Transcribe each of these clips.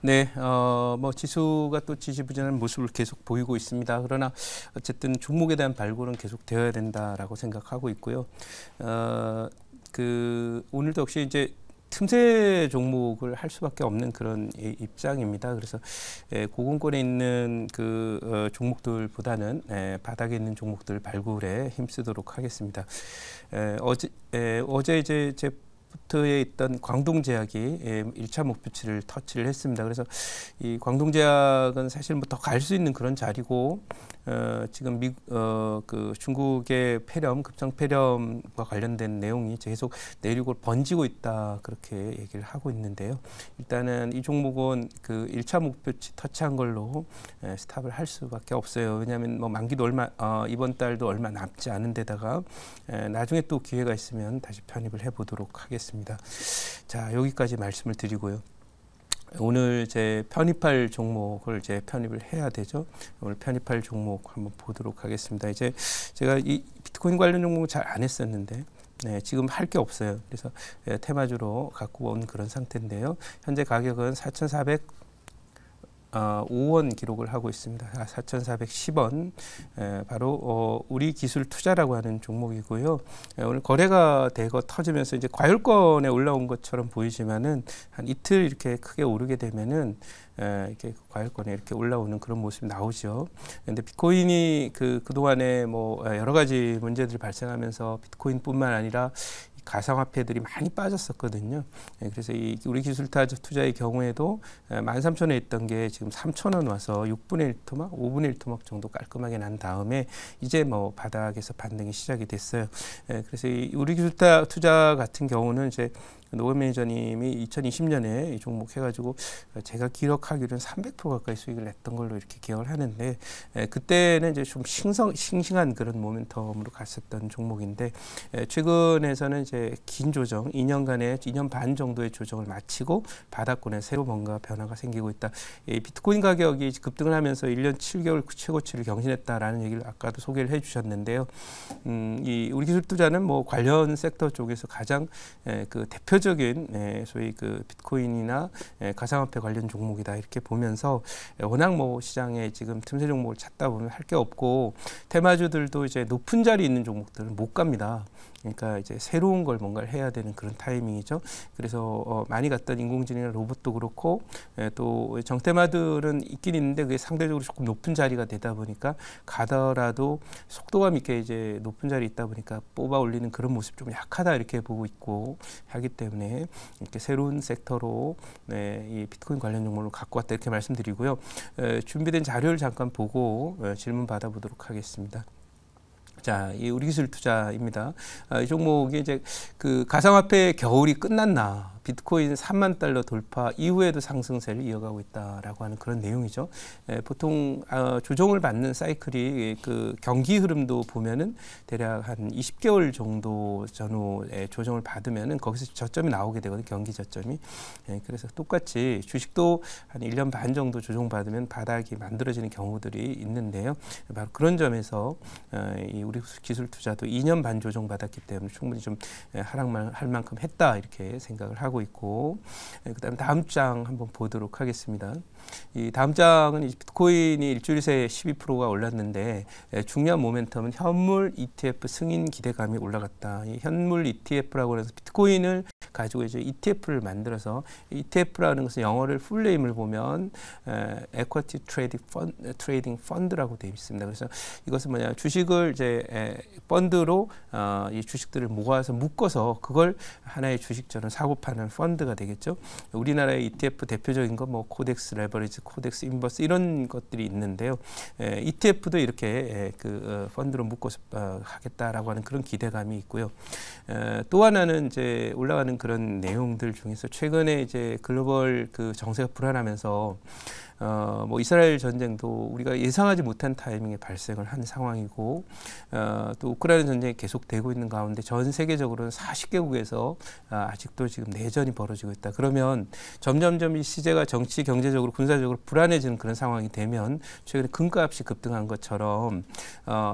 네, 뭐 지수가 또 지지부진한 모습을 계속 보이고 있습니다. 그러나 어쨌든 종목에 대한 발굴은 계속 되어야 된다라고 생각하고 있고요. 오늘도 역시 이제 틈새 종목을 할 수밖에 없는 그런 입장입니다. 그래서 고공권에 있는 종목들보다는 바닥에 있는 종목들 발굴에 힘쓰도록 하겠습니다. 어제 이제 부터에 있던 광동제약이 1차 목표치를 터치를 했습니다. 그래서 이 광동제약은 사실 뭐 더 갈 수 있는 그런 자리고 지금 중국의 폐렴, 급성 폐렴과 관련된 내용이 계속 내륙으로 번지고 있다 그렇게 얘기를 하고 있는데요. 일단은 이 종목은 그 1차 목표치 터치한 걸로 스탑을 할 수밖에 없어요. 왜냐하면 뭐 만기도 이번 달도 얼마 남지 않은 데다가 나중에 또 기회가 있으면 다시 편입을 해보도록 하겠습니다. 자, 여기까지 말씀을 드리고요. 오늘 제 편입할 종목을 이제 편입을 해야 되죠. 오늘 편입할 종목 한번 보도록 하겠습니다. 이제 제가 이 비트코인 관련 종목은 잘 안 했었는데 지금 할 게 없어요. 그래서 테마주로 갖고 온 그런 상태인데요. 현재 가격은 4,405원 기록을 하고 있습니다. 4,410원 바로 우리 기술 투자라고 하는 종목이고요. 오늘 거래가 되고 터지면서 이제 과열권에 올라온 것처럼 보이지만은 한 이틀 이렇게 크게 오르게 되면은 이렇게 과열권에 이렇게 올라오는 그런 모습이 나오죠. 그런데 비트코인이 그동안에 뭐 여러 가지 문제들이 발생하면서 비트코인뿐만 아니라 가상화폐들이 많이 빠졌었거든요. 그래서 이 우리 기술 투자의 경우에도 13,000원에 있던 게 지금 3,000원 와서 6분의 1 토막, 5분의 1 토막 정도 깔끔하게 난 다음에 이제 뭐 바닥에서 반등이 시작이 됐어요. 그래서 이 우리 기술 투자 같은 경우는 이제 노건 매니저님이 2020년에 이 종목 해가지고 제가 기억하기로는 300% 가까이 수익을 냈던 걸로 이렇게 기억을 하는데 그때는 이제 좀 싱싱한 그런 모멘텀으로 갔었던 종목인데 최근에서는 이제 긴 조정, 2년 반 정도의 조정을 마치고 바닥권에 새로 뭔가 변화가 생기고 있다. 비트코인 가격이 급등을 하면서 1년 7개월 최고치를 경신했다라는 얘기를 아까도 소개를 해주셨는데요. 이 우리 기술 투자는 뭐 관련 섹터 쪽에서 가장 대표적인 소위 비트코인이나 가상화폐 관련 종목이다 이렇게 보면서 워낙 뭐 시장에 지금 틈새 종목을 찾다 보면 할 게 없고 테마주들도 이제 높은 자리에 있는 종목들은 못 갑니다. 그러니까 이제 새로운 걸 뭔가를 해야 되는 그런 타이밍이죠. 그래서 많이 갔던 인공지능이나 로봇도 그렇고 또 정테마들은 있긴 있는데 그게 상대적으로 조금 높은 자리가 되다 보니까 가더라도 속도감 있게 이제 높은 자리에 있다 보니까 뽑아 올리는 그런 모습 좀 약하다 이렇게 보고 있고 하기 때문에 이렇게 새로운 섹터로 이 비트코인 관련 종목을 갖고 왔다 이렇게 말씀드리고요. 준비된 자료를 잠깐 보고 질문 받아보도록 하겠습니다. 자, 이 우리 기술 투자입니다. 이 종목이 이제 가상화폐 겨울이 끝났나? 비트코인 3만 달러 돌파 이후에도 상승세를 이어가고 있다라고 하는 그런 내용이죠. 보통 조정을 받는 사이클이 경기 흐름도 보면은 대략 한 20개월 정도 전후에 조정을 받으면은 거기서 저점이 나오게 되거든요. 경기 저점이. 그래서 똑같이 주식도 한 1년 반 정도 조정받으면 바닥이 만들어지는 경우들이 있는데요. 바로 그런 점에서 이 우리 기술 투자도 2년 반 조정받았기 때문에 충분히 좀 하락할 만큼 했다 이렇게 생각을 하고 있고, 그다음 다음 장 한번 보도록 하겠습니다. 이 다음 장은 비트코인이 일주일 새에 12%가 올랐는데 중요한 모멘텀은 현물 ETF 승인 기대감이 올라갔다. 이 현물 ETF라고 해서 비트코인을 가지고 이제 ETF를 만들어서 ETF라는 것은 영어를 풀네임을 보면 Equity Trading Fund라고 되어 있습니다. 그래서 이것은 뭐냐, 주식을 이제 펀드로 이 주식들을 모아서 묶어서 그걸 하나의 주식처럼 사고 파는 펀드가 되겠죠. 우리나라의 ETF 대표적인 거 뭐 코덱스 레버리지, 코덱스 인버스 이런 것들이 있는데요. ETF도 이렇게 펀드로 묶어서 하겠다라고 하는 그런 기대감이 있고요. 또 하나는 이제 올라가는 그런 내용들 중에서 최근에 이제 글로벌 정세가 불안하면서 뭐 이스라엘 전쟁도 우리가 예상하지 못한 타이밍에 발생을 한 상황이고 또 우크라이나 전쟁이 계속되고 있는 가운데 전 세계적으로는 40개국에서 아직도 지금 내전이 벌어지고 있다. 그러면 점점점 이 시제가 정치, 경제적으로, 군사적으로 불안해지는 그런 상황이 되면 최근에 금값이 급등한 것처럼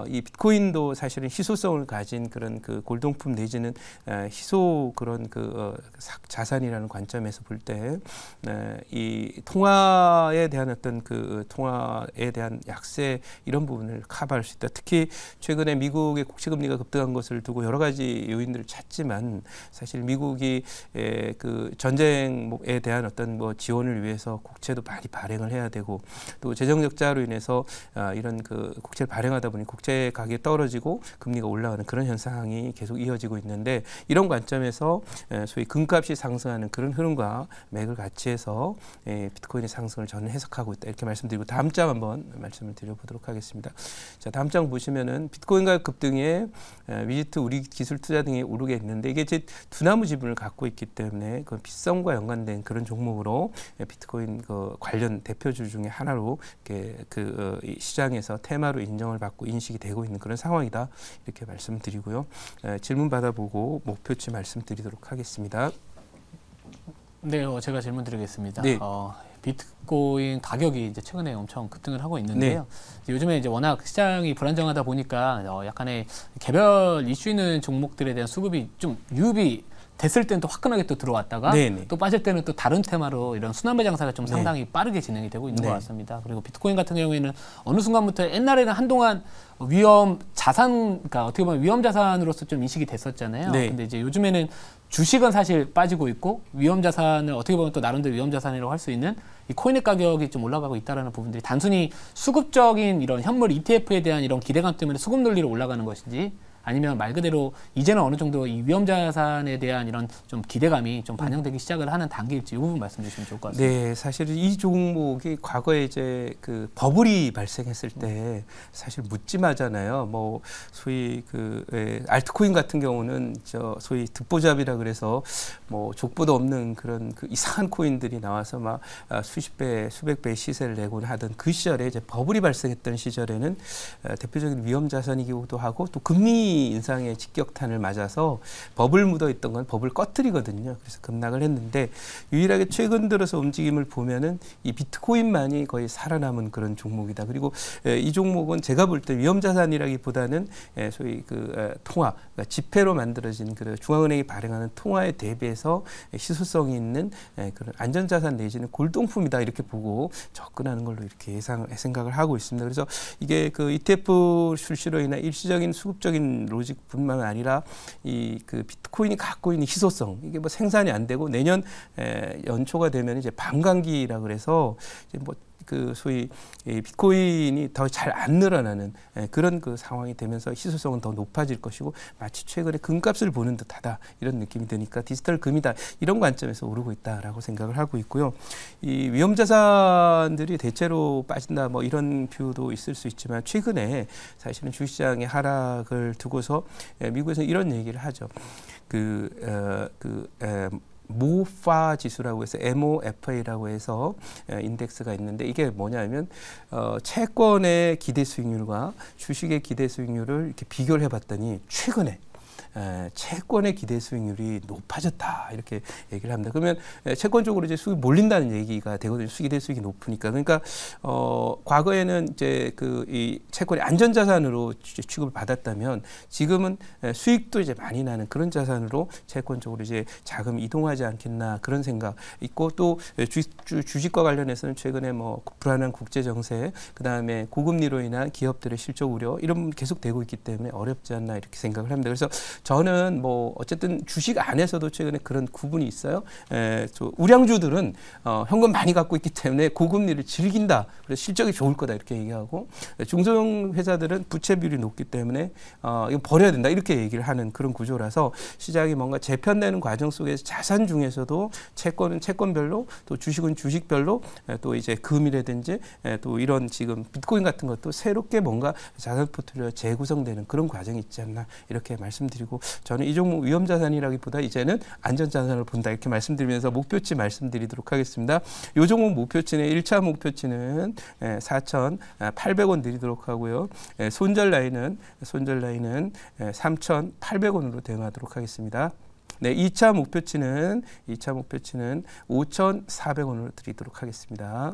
이 비트코인도 사실은 희소성을 가진 그런 그 골동품 내지는 희소 그런 그 자산이라는 관점에서 볼 때 이 통화에 대한 어떤 그 통화에 대한 약세 이런 부분을 커버할 수 있다. 특히 최근에 미국의 국채금리가 급등한 것을 두고 여러 가지 요인들을 찾지만 사실 미국이 그 전쟁에 대한 어떤 뭐 지원을 위해서 국채도 많이 발행을 해야 되고 또 재정 적자로 인해서 이런 그 국채를 발행하다 보니 국채 가격이 떨어지고 금리가 올라가는 그런 현상이 계속 이어지고 있는데 이런 관점에서 소위 금값이 상승하는 그런 흐름과 맥을 같이 해서 비트코인의 상승을 저는 해석하고 있다 이렇게 말씀드리고 다음 장 한번 말씀을 드려보도록 하겠습니다. 자, 다음 장 보시면은 비트코인 가격 급등에 위지트 우리 기술 투자 등이 오르게 있는데 이게 제 두나무 지분을 갖고 있기 때문에 그 빗성과 연관된 그런 종목으로 비트코인 그 관련 대표주 중에 하나로 이렇게 그 시장에서 테마로 인정을 받고 인식이 되고 있는 그런 상황이다 이렇게 말씀드리고요. 질문 받아보고 목표치 말씀드리도록 하겠습니다. 네, 제가 질문 드리겠습니다. 네. 비트코인 가격이 이제 최근에 엄청 급등을 하고 있는데요. 네. 요즘에 이제 워낙 시장이 불안정하다 보니까 약간의 개별 이슈 있는 종목들에 대한 수급이 좀 유입이 됐을 때는 또 화끈하게 또 들어왔다가 네네. 또 빠질 때는 또 다른 테마로 이런 순환매 장사가 좀 상당히 빠르게 진행이 되고 있는 것 같습니다. 그리고 비트코인 같은 경우에는 어느 순간부터 옛날에는 한동안 위험 자산, 그러니까 어떻게 보면 위험 자산으로서 좀 인식이 됐었잖아요. 네. 근데 이제 요즘에는 주식은 사실 빠지고 있고 위험 자산을 어떻게 보면 또 나름대로 위험 자산이라고 할 수 있는 이 코인의 가격이 좀 올라가고 있다라는 부분들이 단순히 수급적인 이런 현물 ETF에 대한 이런 기대감 때문에 수급 논리로 올라가는 것인지 아니면 말 그대로 이제는 어느 정도 이 위험 자산에 대한 이런 좀 기대감이 좀 반영되기 시작을 하는 단계일지 이 부분 말씀 주시면 좋을 것 같습니다. 네, 사실 이 종목이 과거에 이제 그 버블이 발생했을 때 사실 묻지마잖아요. 뭐 소위 그 알트코인 같은 경우는 저 소위 듣보잡이라 그래서 뭐 족보도 없는 그런 그 이상한 코인들이 나와서 막 수십 배, 수백 배의 시세를 내곤 하던 그 시절에 이제 버블이 발생했던 시절에는 대표적인 위험 자산이기도 하고 또 금리 인상의 직격탄을 맞아서 버블 묻어있던 건 버블 꺼뜨리거든요. 그래서 급락을 했는데 유일하게 최근 들어서 움직임을 보면은 이 비트코인만이 거의 살아남은 그런 종목이다. 그리고 이 종목은 제가 볼 때 위험자산이라기보다는 소위 그 통화, 그러니까 지폐로 만들어진 그 중앙은행이 발행하는 통화에 대비해서 희소성이 있는 그런 안전자산 내지는 골동품이다 이렇게 보고 접근하는 걸로 이렇게 생각을 하고 있습니다. 그래서 이게 그 ETF 출시로 인한 일시적인 수급적인 로직뿐만 아니라 이 그 비트코인이 갖고 있는 희소성 이게 뭐 생산이 안 되고 내년 연초가 되면 이제 반감기라 그래서 이제 뭐 그 소위 비트코인이 더 잘 안 늘어나는 그런 그 상황이 되면서 희소성은 더 높아질 것이고 마치 최근에 금값을 보는 듯하다 이런 느낌이 드니까 디지털 금이다 이런 관점에서 오르고 있다라고 생각을 하고 있고요. 이 위험 자산들이 대체로 빠진다 뭐 이런 뷰도 있을 수 있지만 최근에 사실은 주식시장의 하락을 두고서 미국에서 이런 얘기를 하죠. 모파 지수라고 해서 MOFA라고 해서 인덱스가 있는데 이게 뭐냐면 채권의 기대 수익률과 주식의 기대 수익률을 이렇게 비교를 해봤더니 최근에 채권의 기대 수익률이 높아졌다 이렇게 얘기를 합니다. 그러면 채권 쪽으로 이제 수익이 몰린다는 얘기가 되거든요. 기대 수익이 높으니까. 그러니까 과거에는 이제 그 이 채권이 안전자산으로 취급을 받았다면 지금은 수익도 이제 많이 나는 그런 자산으로 채권 쪽으로 이제 자금이 이동하지 않겠나 그런 생각 있고 또 주식과 관련해서는 최근에 뭐 불안한 국제 정세 그다음에 고금리로 인한 기업들의 실적 우려 이런 계속되고 있기 때문에 어렵지 않나 이렇게 생각을 합니다. 그래서 저는 뭐 어쨌든 주식 안에서도 최근에 그런 구분이 있어요. 우량주들은 현금 많이 갖고 있기 때문에 고금리를 즐긴다. 그래서 실적이 좋을 거다 이렇게 얘기하고 중소형 회사들은 부채 비율이 높기 때문에 이거 버려야 된다 이렇게 얘기를 하는 그런 구조라서 시장이 뭔가 재편되는 과정 속에서 자산 중에서도 채권은 채권별로 또 주식은 주식별로 또 이제 금이라든지 또 이런 지금 비트코인 같은 것도 새롭게 뭔가 자산 포트폴리오가 재구성되는 그런 과정이 있지 않나 이렇게 말씀드리고 그리고 저는 이 종목 위험자산이라기보다 이제는 안전자산을 본다 이렇게 말씀드리면서 목표치 말씀드리도록 하겠습니다. 이 종목 목표치는 1차 목표치는 4,800원 드리도록 하고요. 손절 라인은 3,800원으로 대응하도록 하겠습니다. 네, 2차 목표치는 5,400원으로 드리도록 하겠습니다.